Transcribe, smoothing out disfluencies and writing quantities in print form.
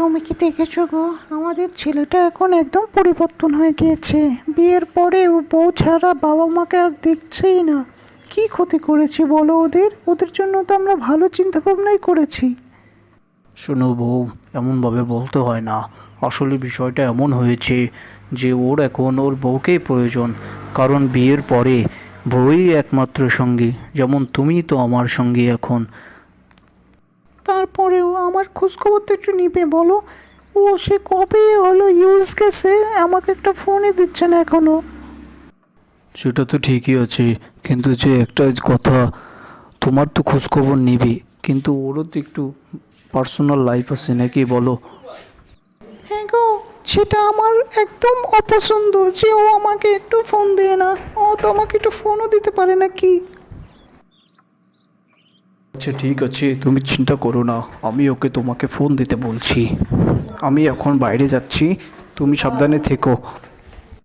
তুমি কি দেখেছো গো, আমাদের ছেলেটা এখন একদম পরিবর্তন হয়ে গিয়েছে। বিয়ের পরে ও বউ ছাড়া বাবা মাকে আর দেখছেই না। কি ক্ষতি করেছি বলো ওদের? ওদের জন্য তো আমরা ভালো চিন্তা ভাবনাই করেছি। শোনো বউ, এমনভাবে বলতে হয় না। আসলে বিষয়টা এমন হয়েছে যে ওর এখন ওর বউকেই প্রয়োজন। কারণ বিয়ের পরে বউই একমাত্র সঙ্গী, যেমন তুমি তো আমার সঙ্গী এখন। তারপরেও আমার খোঁজখবর তো একটু নিবে বলো। ও সে কবে হলো ইউজ গেছে, আমাকে একটা ফোনই দিচ্ছে না এখনো। সেটা তো ঠিকই আছে, কিন্তু যে একটা কথা, তোমার তো খোঁজখবর নিবি, কিন্তু ওরও তো একটু পার্সোনাল লাইফ আছে নাকি বলো? হ্যাঁ গো, সেটা আমার একদম অপছন্দ যে ও আমাকে একটু ফোন দেয় না। ও তো আমাকে একটু ফোনও দিতে পারে না কি। আচ্ছা ঠিক আছে, তুমি চিন্তা করো না, আমি ওকে তোমাকে ফোন দিতে বলছি। আমি এখন বাইরে যাচ্ছি, তুমি সাবধানে থেকো।